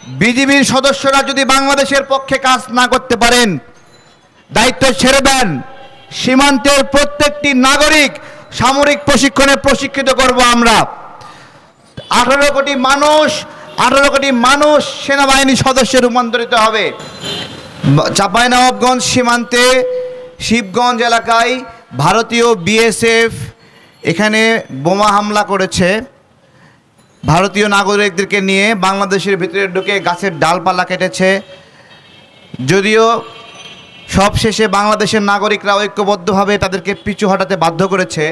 বিজিবির সদস্যরা যদি বাংলাদেশের পক্ষে কাজ না করতে পারেন, দায়িত্ব ছেড়ে দেন, সীমান্তের প্রত্যেকটি নাগরিক সামরিক প্রশিক্ষণে প্রশিক্ষিত করব আমরা। 18 কোটি মানুষ সেনাবাহিনী সদস্যে রূপান্তরিত হবে। চাঁপাইনবাবগঞ্জ সীমান্তে শিবগঞ্জ এলাকায় ভারতীয় বিএসএফ এখানে বোমা হামলা করেছে। ভারতীয় নাগরিকদেরকে নিয়ে বাংলাদেশের ভিতরে ঢুকে গাছের ডালপালা কেটেছে। যদিও সবশেষে বাংলাদেশের নাগরিকরা ঐক্যবদ্ধভাবে তাদেরকে পিছু হটাতে বাধ্য করেছে,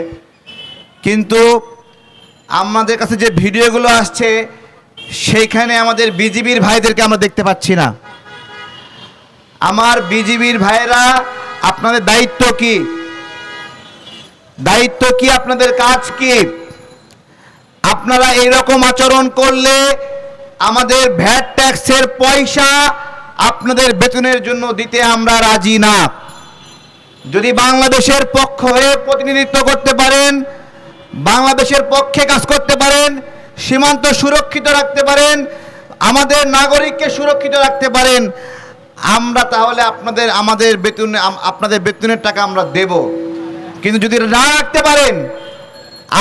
কিন্তু আমাদের কাছে যে ভিডিওগুলো আসছে সেইখানে আমাদের বিজিবির ভাইদেরকে আমরা দেখতে পাচ্ছি না। আমার বিজিবির ভাইরা, আপনাদের দায়িত্ব কি? আপনাদের কাজ কি? আপনারা এইরকম আচরণ করলে আমাদের ভ্যাট ট্যাক্সের পয়সা আপনাদের বেতনের জন্য দিতে আমরা রাজি না। যদি বাংলাদেশের পক্ষ হয়ে প্রতিনিধিত্ব করতে পারেন, বাংলাদেশের পক্ষে কাজ করতে পারেন, সীমান্ত সুরক্ষিত রাখতে পারেন, আমাদের নাগরিককে সুরক্ষিত রাখতে পারেন, আমরা তাহলে আপনাদের বেতনের টাকা আমরা দেব। কিন্তু যদি না রাখতে পারেন,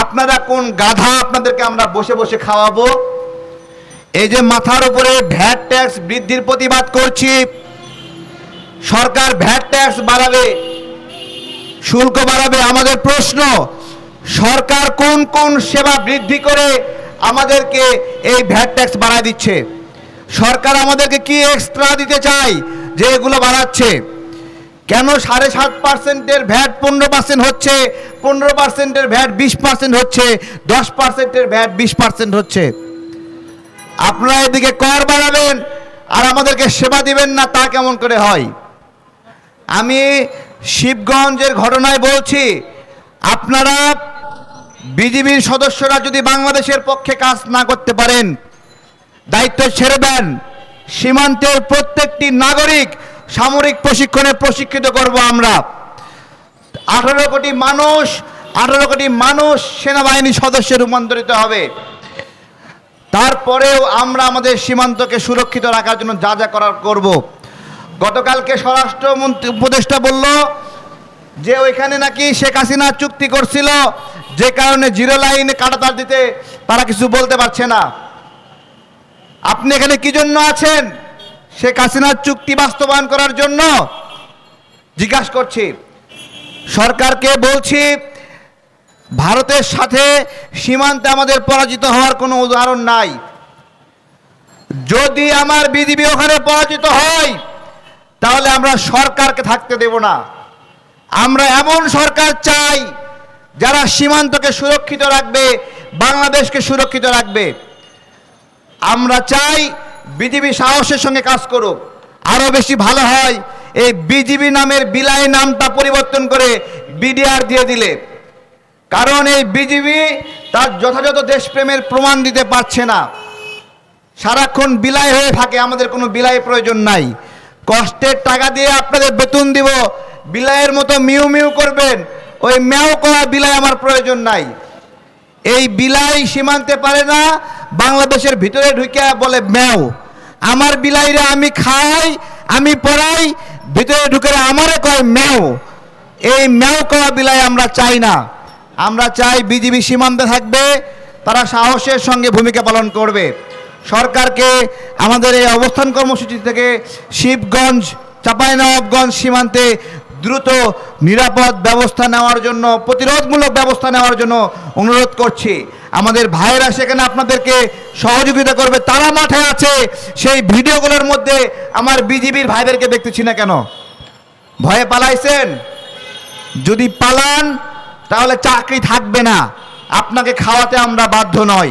আপনারা কোন গাধা আপনাদেরকে আমরা বসে বসে খাওয়াবো? এই যে মাথার উপরে ভ্যাট ট্যাক্স বৃদ্ধির প্রতিবাদ করছি, সরকার ভ্যাট ট্যাক্স বাড়াবে, শুল্ক বাড়াবে। আমাদের প্রশ্ন, সরকার কোন কোন সেবা বৃদ্ধি করে আমাদেরকে এই ভ্যাট ট্যাক্স বাড়ায় দিচ্ছে? সরকার আমাদেরকে কি এক্সট্রা দিতে চায় যে এগুলো বাড়াচ্ছে? কেন 7.5%-এর ভ্যাট 15% হচ্ছে, 15%-এর ভ্যাট 20% হচ্ছে, 10%-এর ভ্যাট 20% হচ্ছে? আপনারা এদিকে কর বাড়াবেন আর আমাদেরকে সেবা দিবেন না, তা কেমন করে হয়? আমি শিবগঞ্জের ঘটনায় বলছি, আপনারা বিজিবির সদস্যরা যদি বাংলাদেশের পক্ষে কাজ না করতে পারেন, দায়িত্ব ছেড়ে দেন, সীমান্তের প্রত্যেকটি নাগরিক সামরিক প্রশিক্ষণে প্রশিক্ষিত করব আমরা। 18 কোটি মানুষ সেনাবাহিনী সদস্যে রূপান্তরিত হবে। তারপরেও আমরা আমাদের সীমান্তকে সুরক্ষিত রাখার জন্য যা যা করার করব। গতকালকে স্বরাষ্ট্রমন্ত্রী উপদেষ্টা বলল যে ওইখানে নাকি শেখ হাসিনা চুক্তি করছিল, যে কারণে জিরো লাইনে কাঁটাতার দিতে তারা কিছু বলতে পারছে না। আপনি এখানে কি জন্য আছেন? শেখ হাসিনার চুক্তি বাস্তবায়ন করার জন্য? জিজ্ঞাসা করছি। সরকারকে বলছি, ভারতের সাথে সীমান্তে আমাদের পরাজিত হওয়ার কোনো উদাহরণ নাই। যদি আমার বিজিবি ওখানে পরাজিত হয়, তাহলে আমরা সরকারকে থাকতে দেব না। আমরা এমন সরকার চাই যারা সীমান্তকে সুরক্ষিত রাখবে, বাংলাদেশকে সুরক্ষিত রাখবে। আমরা চাই বিজিবি সাহসের সঙ্গে কাজ করুক। আরো বেশি ভালো হয় এই বিজিবি নামের বিলাই নামটা পরিবর্তন করে বিডিআর দিয়ে দিলে, কারণ এই বিজিবি তার যথাযথ দেশপ্রেমের প্রমাণ দিতে পারছে না, সারাক্ষণ বিলাই হয়ে থাকে। আমাদের কোনো বিলাই প্রয়োজন নাই। কষ্টের টাকা দিয়ে আপনাদের বেতন দিব, বিলাইয়ের মতো মিউ মিউ করবেন, ওই ম্যাও করা বিলাই আমার প্রয়োজন নাই। এই বিলাই সীমান্তে পারে না, বাংলাদেশের ভিতরে ঢুকে বলে ম্যাও। আমার বিলাইরে আমি খাই, আমি পড়াই, ভিতরে ঢুকে আমারে কয় ম্যাও। এই ম্যাও করা বিলাই আমরা চাই না। আমরা চাই বিজিবি সীমান্তে থাকবে, তারা সাহসের সঙ্গে ভূমিকা পালন করবে। সরকারকে আমাদের এই অবস্থান কর্মসূচি থেকে শিবগঞ্জ চাঁপাইনবাবগঞ্জ সীমান্তে দ্রুত নিরাপদ ব্যবস্থা নেওয়ার জন্য, প্রতিরোধমূলক ব্যবস্থা নেওয়ার জন্য অনুরোধ করছি। আমাদের ভাইয়েরা সেখানে আপনাদেরকে সহযোগিতা করবে, তারা মাঠে আছে। সেই ভিডিওগুলোর মধ্যে আমার বিজিবির ভাইদেরকে দেখতেছি না কেন? ভয়ে পালাইছেন? যদি পালান তাহলে চাকরি থাকবে না, আপনাকে খাওয়াতে আমরা বাধ্য নই।